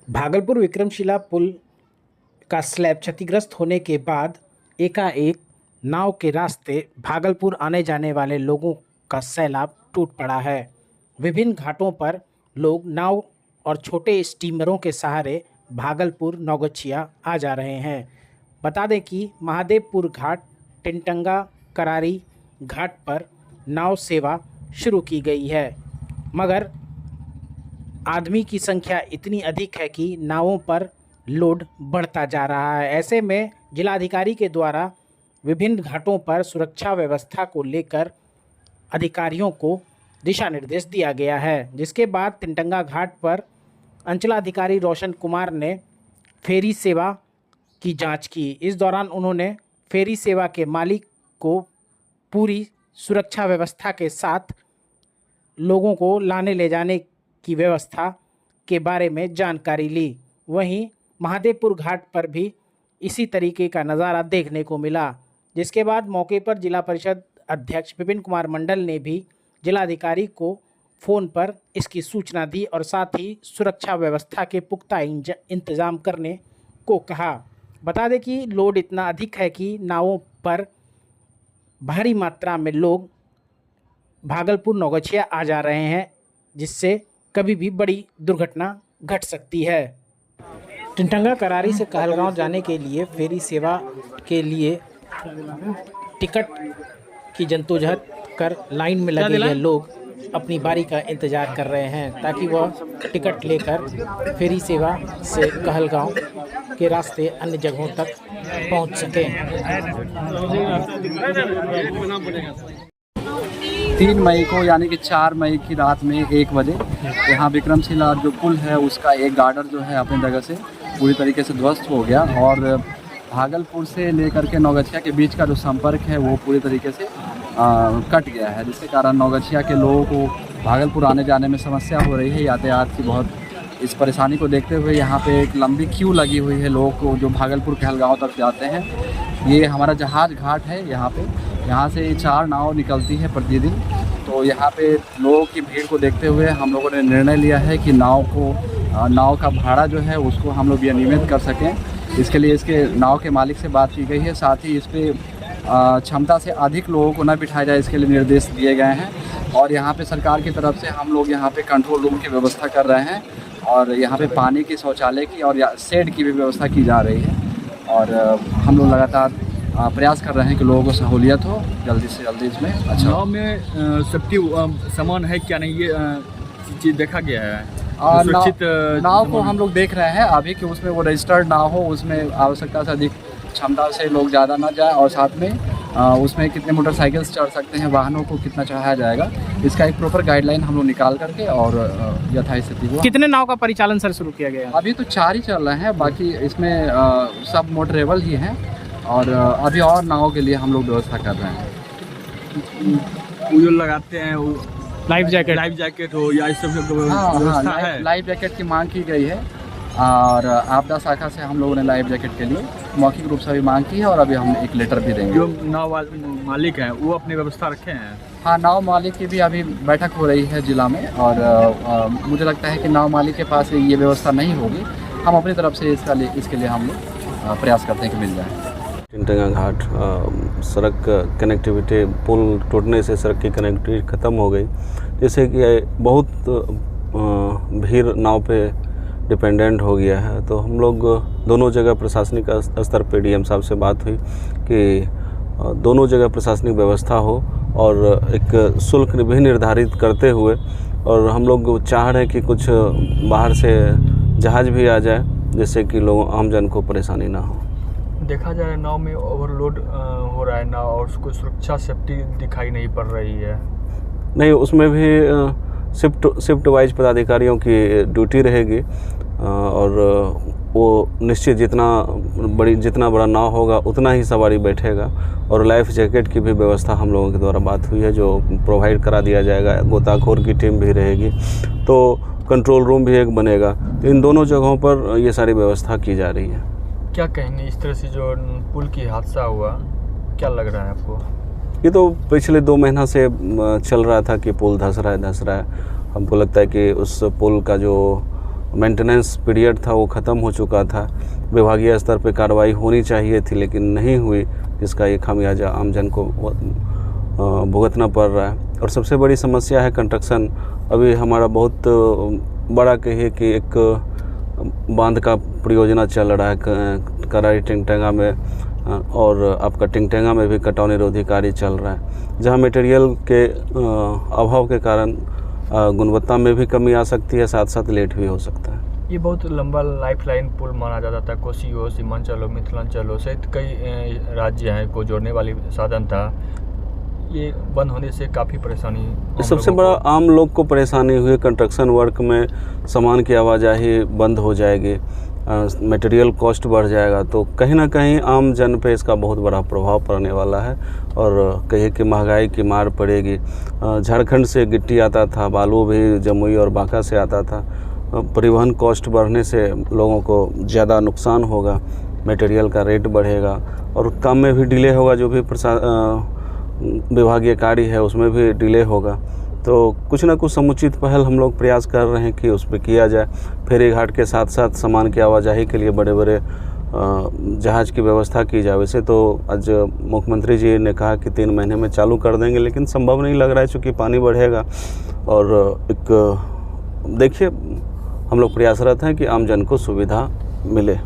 भागलपुर विक्रमशिला पुल का स्लैब क्षतिग्रस्त होने के बाद एकाएक नाव के रास्ते भागलपुर आने जाने वाले लोगों का सैलाब टूट पड़ा है। विभिन्न घाटों पर लोग नाव और छोटे स्टीमरों के सहारे भागलपुर नौगछिया आ जा रहे हैं। बता दें कि महादेवपुर घाट, टिनटंगा, करारी घाट पर नाव सेवा शुरू की गई है, मगर आदमी की संख्या इतनी अधिक है कि नावों पर लोड बढ़ता जा रहा है। ऐसे में जिलाधिकारी के द्वारा विभिन्न घाटों पर सुरक्षा व्यवस्था को लेकर अधिकारियों को दिशा निर्देश दिया गया है, जिसके बाद टिनटंगा घाट पर अंचलाधिकारी रोशन कुमार ने फेरी सेवा की जांच की। इस दौरान उन्होंने फेरी सेवा के मालिक को पूरी सुरक्षा व्यवस्था के साथ लोगों को लाने ले जाने की व्यवस्था के बारे में जानकारी ली। वहीं महादेवपुर घाट पर भी इसी तरीके का नज़ारा देखने को मिला, जिसके बाद मौके पर जिला परिषद अध्यक्ष विपिन कुमार मंडल ने भी जिलाधिकारी को फ़ोन पर इसकी सूचना दी और साथ ही सुरक्षा व्यवस्था के पुख्ता इंतजाम करने को कहा। बता दें कि लोड इतना अधिक है कि नावों पर भारी मात्रा में लोग भागलपुर नौगछिया आ जा रहे हैं, जिससे कभी भी बड़ी दुर्घटना घट सकती है। टिनटंगा करारी से कहलगांव जाने के लिए फेरी सेवा के लिए टिकट की जद्दोजहद कर लाइन में लगे हुए लोग अपनी बारी का इंतज़ार कर रहे हैं ताकि वह टिकट लेकर फेरी सेवा से कहलगांव के रास्ते अन्य जगहों तक पहुंच सकें। 3 मई को यानी कि 4 मई की रात में 1 बजे यहाँ विक्रमशिला जो पुल है उसका एक गार्डर जो है अपनी जगह से पूरी तरीके से ध्वस्त हो गया और भागलपुर से लेकर के नौगछिया के बीच का जो संपर्क है वो पूरी तरीके से कट गया है, जिसके कारण नौगछिया के लोगों को भागलपुर आने जाने में समस्या हो रही है। यातायात की बहुत इस परेशानी को देखते हुए यहाँ पे एक लंबी क्यू लगी हुई है लोगों को जो भागलपुर कहलगांव तक जाते हैं। ये हमारा जहाज घाट है, यहाँ से 4 नाव निकलती है प्रतिदिन। तो यहाँ पे लोगों की भीड़ को देखते हुए हम लोगों ने निर्णय लिया है कि नाव का भाड़ा जो है उसको हम लोग विनियमित कर सकें। इसके लिए इसके नाव के मालिक से बात की गई है, साथ ही इस पर क्षमता से अधिक लोगों को न बिठाया जाए इसके लिए निर्देश दिए गए हैं। और यहाँ पे सरकार की तरफ से हम लोग यहाँ पे कंट्रोल रूम की व्यवस्था कर रहे हैं और यहाँ पे पानी की, शौचालय की और शेड की भी व्यवस्था की जा रही है। और हम लोग लगातार प्रयास कर रहे हैं कि लोगों को सहूलियत हो जल्दी से जल्दी इसमें। अच्छा, नाव में सेफ्टी सामान है क्या नहीं, ये चीज़ देखा गया है? सुरक्षित नाव को हम लोग देख रहे हैं अभी कि उसमें वो रजिस्टर्ड ना हो, उसमें आवश्यकता से अधिक क्षमता से लोग ज़्यादा ना जाए और साथ में उसमें कितने मोटरसाइकिल्स चढ़ सकते हैं, वाहनों को कितना चढ़ाया जाएगा, इसका एक प्रॉपर गाइडलाइन हम लोग निकाल करके और यथास्थिति को। कितने नाव का परिचालन सर शुरू किया गया? अभी तो 4 ही चल रहे हैं, बाकी इसमें सब मोटरेबल ही हैं और अभी और नावों के लिए हम लोग व्यवस्था कर रहे हैं। वो जो लगाते हैं वो लाइफ जैकेट हो या इस सब व्यवस्था है? लाइफ जैकेट की मांग की गई है और आपदा शाखा से हम लोगों ने लाइफ जैकेट के लिए मौखिक रूप से भी मांग की है और अभी हम एक लेटर भी देंगे। जो नाव मालिक हैं वो अपनी व्यवस्था रखे हैं? हाँ, नाव मालिक की भी अभी बैठक हो रही है जिला में और मुझे लगता है कि नाव मालिक के पास ये व्यवस्था नहीं होगी। हम अपनी तरफ से इसके लिए हम लोग प्रयास करते हैं कि मिल जाए। टिनटंगा घाट सड़क कनेक्टिविटी, पुल टूटने से सड़क की कनेक्टिविटी ख़त्म हो गई, जैसे कि बहुत भीड़ नाव पे डिपेंडेंट हो गया है। तो हम लोग दोनों जगह प्रशासनिक स्तर पे डीएम साहब से बात हुई कि दोनों जगह प्रशासनिक व्यवस्था हो और एक शुल्क भी निर्धारित करते हुए, और हम लोग चाह रहे हैं कि कुछ बाहर से जहाज़ भी आ जाए जिससे कि लोग आमजन को परेशानी ना हो। देखा जाए नाव में ओवरलोड हो रहा है नाव और उसको सुरक्षा सेफ्टी दिखाई नहीं पड़ रही है। नहीं, उसमें भी शिफ्ट वाइज पदाधिकारियों की ड्यूटी रहेगी और वो निश्चित जितना बड़ा नाव होगा उतना ही सवारी बैठेगा। और लाइफ जैकेट की भी व्यवस्था हम लोगों के द्वारा बात हुई है जो प्रोवाइड करा दिया जाएगा। गोताखोर की टीम भी रहेगी, तो कंट्रोल रूम भी एक बनेगा। तो इन दोनों जगहों पर ये सारी व्यवस्था की जा रही है। क्या कहेंगे इस तरह से जो पुल की हादसा हुआ, क्या लग रहा है आपको? ये तो पिछले 2 महीना से चल रहा था कि पुल धंस रहा है। हमको लगता है कि उस पुल का जो मेंटेनेंस पीरियड था वो ख़त्म हो चुका था। विभागीय स्तर पे कार्रवाई होनी चाहिए थी लेकिन नहीं हुई, जिसका ये खामियाजा आमजन को भुगतना पड़ रहा है। और सबसे बड़ी समस्या है कंस्ट्रक्शन। अभी हमारा बहुत बड़ा कहिए कि एक बांध का परियोजना चल रहा है करारी टिंगटेंगा में, और आपका टिंगटेंगा में भी कटाव निरोधी कार्य चल रहा है, जहां मटेरियल के अभाव के कारण गुणवत्ता में भी कमी आ सकती है, साथ साथ लेट भी हो सकता है। ये बहुत लंबा लाइफलाइन पुल माना जाता था। कोसी हो, सीमांचल हो, मिथिलांचल हो सहित कई राज्य हैं को जोड़ने वाली साधन था। ये बंद होने से काफ़ी परेशानी सबसे बड़ा आम लोग को परेशानी हुई। कंस्ट्रक्शन वर्क में सामान की आवाजाही बंद हो जाएगी, मटेरियल कॉस्ट बढ़ जाएगा, तो कहीं ना कहीं आम जन पे इसका बहुत बड़ा प्रभाव पड़ने वाला है और कहिए कि महंगाई की मार पड़ेगी। झारखंड से गिट्टी आता था, बालू भी जमुई और बांका से आता था। परिवहन कॉस्ट बढ़ने से लोगों को ज़्यादा नुकसान होगा, मटेरियल का रेट बढ़ेगा और काम में भी डिले होगा। जो भी विभागीय कार्य है उसमें भी डिले होगा। तो कुछ ना कुछ समुचित पहल हम लोग प्रयास कर रहे हैं कि उस पर किया जाए। फेरी घाट के साथ साथ सामान की आवाजाही के लिए बड़े बड़े जहाज़ की व्यवस्था की जाए। वैसे तो आज मुख्यमंत्री जी ने कहा कि 3 महीने में चालू कर देंगे, लेकिन संभव नहीं लग रहा है क्योंकि पानी बढ़ेगा। और एक देखिए, हम लोग प्रयासरत हैं कि आम जन को सुविधा मिले।